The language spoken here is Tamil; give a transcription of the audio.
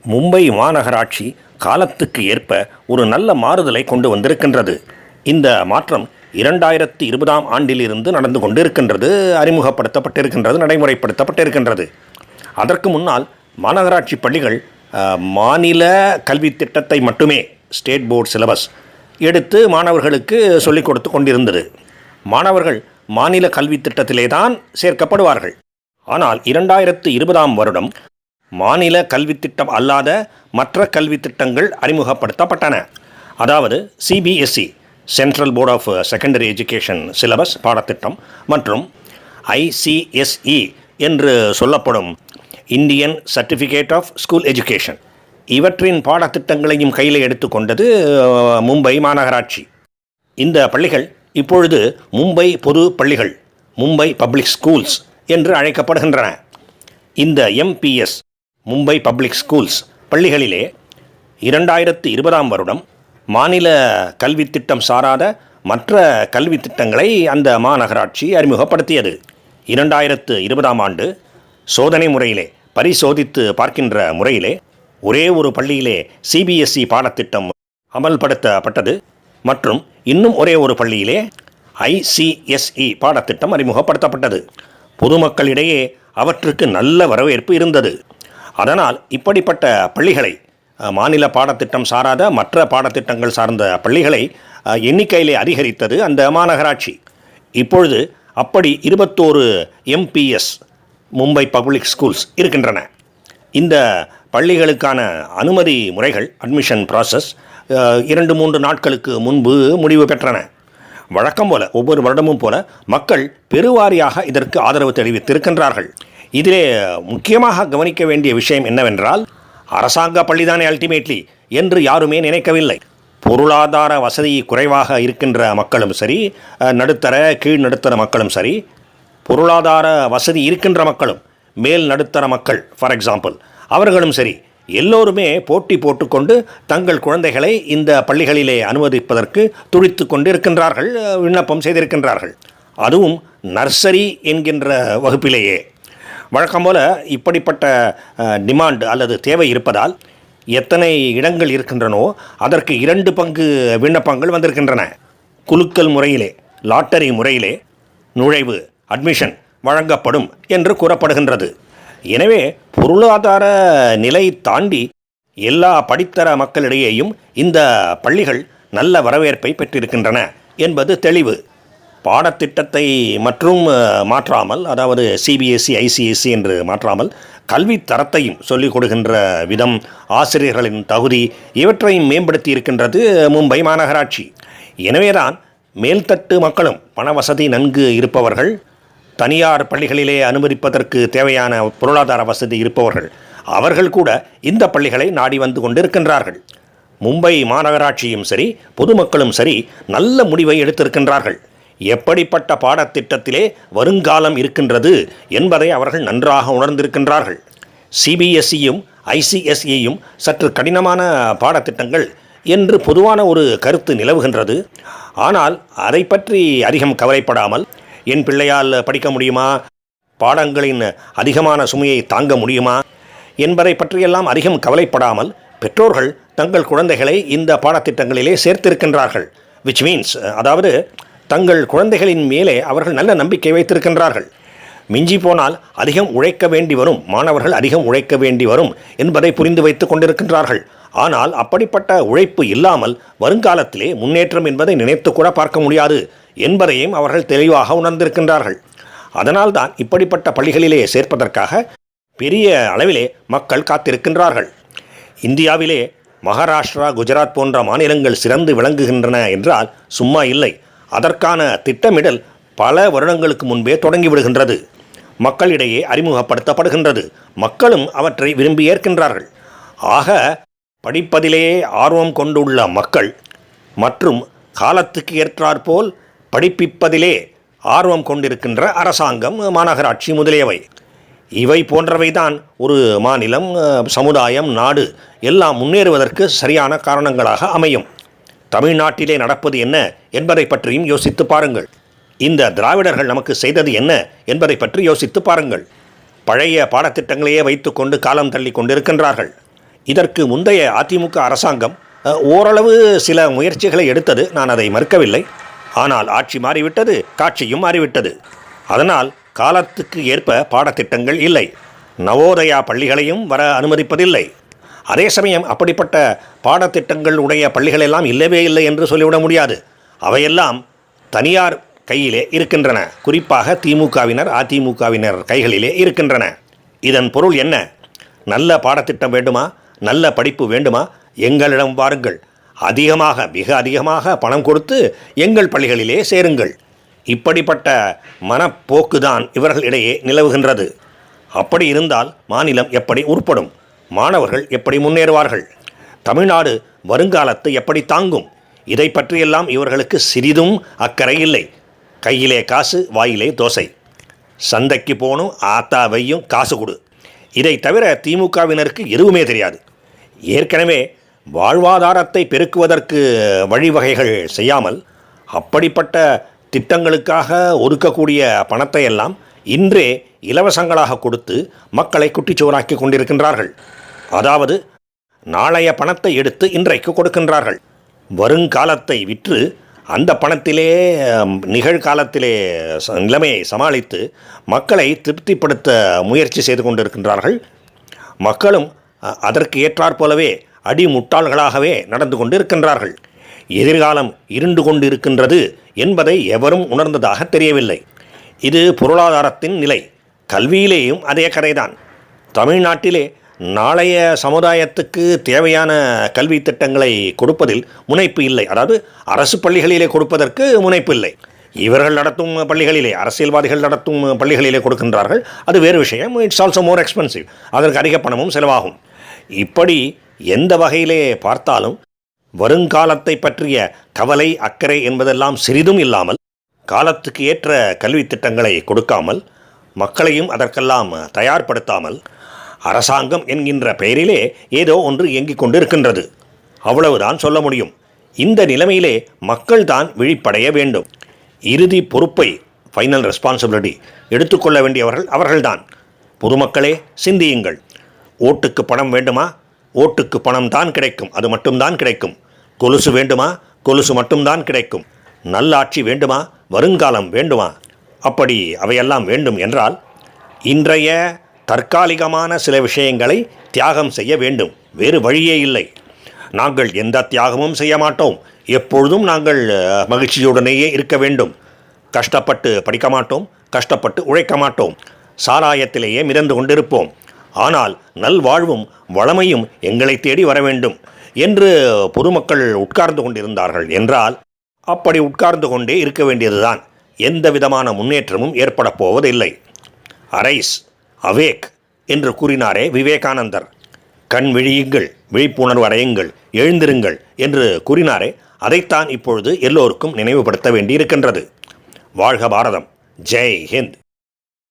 மும்பை மாநகராட்சி காலத்துக்கு ஏற்ப ஒரு நல்ல மாறுதலை கொண்டு வந்திருக்கின்றது. இந்த மாற்றம் 2020ஆம் ஆண்டிலிருந்து நடந்து கொண்டிருக்கின்றது, அறிமுகப்படுத்தப்பட்டிருக்கின்றது, நடைமுறைப்படுத்தப்பட்டிருக்கின்றது. அதற்கு முன்னால் மாநகராட்சி பள்ளிகள் மாநில கல்வி திட்டத்தை மட்டுமே, ஸ்டேட் போர்டு சிலபஸ் எடுத்து மாணவர்களுக்கு சொல்லிக் கொடுத்து கொண்டிருந்தது. மாணவர்கள் மாநில கல்வி திட்டத்திலே தான் சேர்க்கப்படுவார்கள். ஆனால் 2020ஆம் வருடம் மாநில கல்வி திட்டம் அல்லாத மற்ற கல்வி திட்டங்கள் அறிமுகப்படுத்தப்பட்டன. அதாவது CBSE, central board of secondary education syllabus பாடத்திட்டம், மற்றும் ஐசிஎஸ்இ என்று சொல்லப்படும் Indian certificate of school education, இவற்றின் பாடத்திட்டங்களையும் கையில் எடுத்துக்கொண்டது மும்பை மாநகராட்சி. இந்த பள்ளிகள் இப்பொழுது மும்பை பொது பள்ளிகள், மும்பை பப்ளிக் ஸ்கூல்ஸ் என்று அழைக்கப்படுகின்றன. இந்த எம்பிஎஸ், மும்பை பப்ளிக் ஸ்கூல்ஸ் பள்ளிகளிலே 2020ஆம் வருடம் மாநில கல்வி திட்டம் சாராத மற்ற கல்வி திட்டங்களை அந்த மாநகராட்சி அறிமுகப்படுத்தியது. 2020ஆம் ஆண்டு சோதனை முறையிலே, பரிசோதித்து பார்க்கின்ற முறையிலே ஒரே ஒரு பள்ளியிலே சிபிஎஸ்இ பாடத்திட்டம் அமல்படுத்தப்பட்டது மற்றும் இன்னும் ஒரே ஒரு பள்ளியிலே ஐசிஎஸ்இ பாடத்திட்டம் அறிமுகப்படுத்தப்பட்டது. பொதுமக்களிடையே அவற்றுக்கு நல்ல வரவேற்பு இருந்தது. அதனால் இப்படிப்பட்ட பள்ளிகளை, மாநில பாடத்திட்டம் சாராத மற்ற பாடத்திட்டங்கள் சார்ந்த பள்ளிகளை எண்ணிக்கையிலே அதிகரித்தது அந்த மாநகராட்சி. இப்பொழுது அப்படி 21 எம்பிஎஸ், மும்பை பப்ளிக் ஸ்கூல்ஸ் இருக்கின்றன. இந்த பள்ளிகளுக்கான அனுமதி முறைகள், அட்மிஷன் ப்ராசஸ் 2-3 நாட்களுக்கு முன்பு முடிவு பெற்றன. வழக்கம் போல, ஒவ்வொரு வருடமும் போல மக்கள் பெருவாரியாக இதற்கு ஆதரவு தெரிவித்திருக்கின்றார்கள். இதிலே முக்கியமாக கவனிக்க வேண்டிய விஷயம் என்னவென்றால், அரசாங்க பள்ளிதானே அல்டிமேட்லி என்று யாருமே நினைக்கவில்லை. பொருளாதார வசதி குறைவாக இருக்கின்ற மக்களும் சரி, நடுத்தர கீழ் நடுத்தர மக்களும் சரி, பொருளாதார வசதி இருக்கின்ற மக்களும், மேல் நடுத்தர மக்கள் ஃபார் எக்ஸாம்பிள், அவர்களும் சரி, எல்லோருமே போட்டி போட்டுக்கொண்டு தங்கள் குழந்தைகளை இந்த பள்ளிகளிலே அனுமதிப்பதற்கு துடித்து கொண்டு இருக்கின்றார்கள், விண்ணப்பம் செய்திருக்கின்றார்கள். அதுவும் நர்சரி என்கின்ற வகுப்பிலேயே. வழக்கம் போல இப்படிப்பட்ட டிமாண்ட் அல்லது தேவை இருப்பதால் எத்தனை இடங்கள் இருக்கின்றனோ அதற்கு 2 பங்கு விண்ணப்பங்கள் வந்திருக்கின்றன. குலுக்கல் முறையிலே, லாட்டரி முறையிலே நுழைவு, அட்மிஷன் வழங்கப்படும் என்று கூறப்படுகின்றது. எனவே பொருளாதார நிலை தாண்டி எல்லா படித்தர மக்களிடையேயும் இந்த பள்ளிகள் நல்ல வரவேற்பை பெற்றிருக்கின்றன என்பது தெளிவு. பாடத்திட்டத்தை மற்றும் மாற்றாமல், அதாவது சிபிஎஸ்இ ஐசிஎஸ்இ என்று மாற்றாமல், கல்வி தரத்தையும் சொல்லிக் கொடுக்கின்ற விதம், ஆசிரியர்களின் தகுதி, இவற்றையும் மேம்படுத்தி இருக்கின்றது மும்பை மாநகராட்சி. எனவேதான் மேல்தட்டு மக்களும், பண வசதி நன்கு இருப்பவர்கள், தனியார் பள்ளிகளிலே அனுமதிப்பதற்கு தேவையான பொருளாதார வசதி இருப்பவர்கள், அவர்கள் கூட இந்த பள்ளிகளை நாடி வந்து கொண்டிருக்கின்றார்கள். மும்பை மாநகராட்சியும் சரி, பொதுமக்களும் சரி, நல்ல முடிவை எடுத்திருக்கின்றார்கள். எப்படிப்பட்ட பாடத்திட்டத்திலே வருங்காலம் இருக்கின்றது என்பதை அவர்கள் நன்றாக உணர்ந்திருக்கின்றார்கள். சிபிஎஸ்இயும் ஐசிஎஸ்இயும் சற்று கடினமான பாடத்திட்டங்கள் என்று பொதுவான ஒரு கருத்து நிலவுகின்றது. ஆனால் அதை பற்றி அதிகம் கவலைப்படாமல், என் பிள்ளையால் படிக்க முடியுமா, பாடங்களின் அதிகமான சுமையை தாங்க முடியுமா என்பதை பற்றியெல்லாம் அதிகம் கவலைப்படாமல் பெற்றோர்கள் தங்கள் குழந்தைகளை இந்த பாடத்திட்டங்களிலே சேர்த்திருக்கின்றார்கள். விச் மீன்ஸ், அதாவது தங்கள் குழந்தைகளின் மேலே அவர்கள் நல்ல நம்பிக்கை வைத்திருக்கின்றார்கள். மிஞ்சி போனால் அதிகம் உழைக்க வேண்டி வரும், மாணவர்கள் அதிகம் உழைக்க வேண்டி வரும் என்பதை புரிந்து வைத்து கொண்டிருக்கின்றார்கள். ஆனால் அப்படிப்பட்ட உழைப்பு இல்லாமல் வருங்காலத்திலே முன்னேற்றம் என்பதை நினைத்து கூட பார்க்க முடியாது என்பதையும் அவர்கள் தெளிவாக உணர்ந்திருக்கின்றார்கள். அதனால்தான் இப்படிப்பட்ட பள்ளிகளிலே சேர்ப்பதற்காக பெரிய அளவிலே மக்கள் காத்திருக்கின்றார்கள். இந்தியாவிலே மகாராஷ்டிரா, குஜராத் போன்ற மாநிலங்கள் சிறந்து விளங்குகின்றன என்றால் சும்மா இல்லை. அதற்கான திட்டமிடல் பல வருடங்களுக்கு முன்பே தொடங்கிவிடுகின்றது. மக்களிடையே அறிமுகப்படுத்தப்படுகின்றது. மக்களும் அவற்றை விரும்பி ஏற்கின்றார்கள். ஆக படிப்பதிலே ஆர்வம் கொண்டுள்ள மக்கள் மற்றும் காலத்துக்கு ஏற்றாற்போல் படிப்பிப்பதிலே ஆர்வம் கொண்டிருக்கின்ற அரசாங்கம், மாநகராட்சி முதலியவை, இவை போன்றவைதான் ஒரு மாநிலம், சமுதாயம், நாடு எல்லாம் முன்னேறுவதற்கு சரியான காரணங்களாக அமையும். தமிழ்நாட்டிலே நடப்பது என்ன என்பதை பற்றியும் யோசித்து பாருங்கள். இந்த திராவிடர்கள் நமக்கு செய்தது என்ன என்பதை பற்றி யோசித்து பாருங்கள். பழைய பாடத்திட்டங்களையே வைத்துக்கொண்டு காலம் தள்ளி கொண்டிருக்கின்றார்கள். இதற்கு முந்தைய அதிமுக அரசாங்கம் ஓரளவு சில முயற்சிகளை எடுத்தது, நான் அதை மறுக்கவில்லை. ஆனால் ஆட்சி மாறிவிட்டது, காட்சியும் மாறிவிட்டது. அதனால் காலத்துக்கு ஏற்ப பாடத்திட்டங்கள் இல்லை. நவோதயா பள்ளிகளையும் வர அனுமதிப்பதில்லை. அதே சமயம் அப்படிப்பட்ட பாடத்திட்டங்கள் உடைய பள்ளிகளெல்லாம் இல்லவே இல்லை என்று சொல்லிவிட முடியாது. அவையெல்லாம் தனியார் கையிலே இருக்கின்றன. குறிப்பாக திமுகவினர், அதிமுகவினர் கைகளிலே இருக்கின்றன. இதன் பொருள் என்ன? நல்ல பாடத்திட்டம் வேண்டுமா, நல்ல படிப்பு வேண்டுமா, எங்களிடம் வாருங்கள், மிக அதிகமாக பணம் கொடுத்து எங்கள் பள்ளிகளிலே சேருங்கள். இப்படிப்பட்ட மனப்போக்குதான் இவர்களிடையே நிலவுகின்றது. அப்படி இருந்தால் மாநிலம் எப்படி உருப்படும்? மாணவர்கள் எப்படி முன்னேறுவார்கள்? தமிழ்நாடு வருங்காலத்தை எப்படி தாங்கும்? இதை பற்றியெல்லாம் இவர்களுக்கு சிறிதும் அக்கறை இல்லை. கையிலே காசு, வாயிலே தோசை. சந்தைக்கு போகணும், ஆத்தா வையும் காசு கொடு. இதை தவிர திமுகவினருக்கு எதுவுமே தெரியாது. ஏற்கனவே வாழ்வாதாரத்தை பெருக்குவதற்கு வழிவகைகள் செய்யாமல் அப்படிப்பட்ட திட்டங்களுக்காக ஒதுக்கக்கூடிய பணத்தை எல்லாம் இன்றே இலவசங்களாக கொடுத்து மக்களை குட்டிச்சோறாக்கி கொண்டிருக்கின்றார்கள். அதாவது நாளைய பணத்தை எடுத்து இன்றைக்கு கொடுக்கின்றார்கள். வருங்காலத்தை விற்று அந்த பணத்திலே நிகழ்காலத்திலே நிலைமையை சமாளித்து மக்களை திருப்திப்படுத்த முயற்சி செய்து கொண்டிருக்கின்றார்கள். மக்களும் அதற்கு ஏற்றாற் போலவே அடிமுட்டாள்களாகவே நடந்து கொண்டிருக்கின்றார்கள். எதிர்காலம் இருண்டு கொண்டிருக்கின்றது என்பதை எவரும் உணர்ந்ததாக தெரியவில்லை. இது பொருளாதாரத்தின் நிலை. கல்வியிலேயும் அதே கதைதான். தமிழ்நாட்டிலே நாளைய சமுதாயத்துக்கு தேவையான கல்வி திட்டங்களை கொடுப்பதில் முனைப்பு இல்லை. அதாவது அரசு பள்ளிகளிலே கொடுப்பதற்கு முனைப்பு இல்லை. இவர்கள் நடத்தும் பள்ளிகளிலே, அரசியல்வாதிகள் நடத்தும் பள்ளிகளிலே கொடுக்கின்றார்கள். அது வேறு விஷயம். It's also more expensive. அதற்கு அதிக பணமும் செலவாகும். இப்படி எந்த வகையிலே பார்த்தாலும் வருங்காலத்தை பற்றிய கவலை, அக்கறை என்பதெல்லாம் சிறிதும் இல்லாமல், காலத்துக்கு ஏற்ற கல்வி திட்டங்களை கொடுக்காமல், மக்களையும் அதற்கெல்லாம் தயார்படுத்தாமல், அரசாங்கம் என்கின்ற பெயரிலே ஏதோ ஒன்று இயங்கிக் கொண்டிருக்கின்றது. அவ்வளவுதான் சொல்ல முடியும். இந்த நிலைமையிலே மக்கள்தான் விழிப்படைய வேண்டும். இறுதி பொறுப்பை, ஃபைனல் ரெஸ்பான்சிபிலிட்டி எடுத்துக்கொள்ள வேண்டியவர்கள் அவர்கள்தான். பொதுமக்களே சிந்தியுங்கள். ஓட்டுக்கு பணம் வேண்டுமா? ஓட்டுக்கு பணம் தான் கிடைக்கும், அது மட்டும்தான் கிடைக்கும். கொலுசு வேண்டுமா? கொலுசு மட்டும்தான் கிடைக்கும். நல்லாட்சி வேண்டுமா? வருங்காலம் வேண்டுமா? அப்படி அவையெல்லாம் வேண்டும் என்றால் இன்றைய தற்காலிகமான சில விஷயங்களை தியாகம் செய்ய வேண்டும். வேறு வழியே இல்லை. நாங்கள் எந்த தியாகமும் செய்ய மாட்டோம். எப்பொழுதும் நாங்கள் மகிழ்ச்சியுடனேயே இருக்க வேண்டும். கஷ்டப்பட்டு படிக்க மாட்டோம், கஷ்டப்பட்டு உழைக்க மாட்டோம், சாராயத்திலேயே மிதந்து கொண்டிருப்போம். ஆனால் நல்வாழ்வும் வளமையும் எங்களை தேடி வர வேண்டும் என்று பொதுமக்கள் உட்கார்ந்து கொண்டிருந்தார்கள் என்றால் அப்படி உட்கார்ந்து கொண்டே இருக்க வேண்டியதுதான். எந்த விதமான முன்னேற்றமும் ஏற்பட போவதில்லை. அரைஸ், அவேக் என்று கூறினாரே விவேகானந்தர். கண் விழியுங்கள், விழிப்புணர்வு அடையுங்கள், எழுந்திருங்கள் என்று கூறினாரே, அதைத்தான் இப்பொழுது எல்லோருக்கும் நினைவுபடுத்த வேண்டியிருக்கின்றது. வாழ்க பாரதம். ஜெய் ஹிந்த்.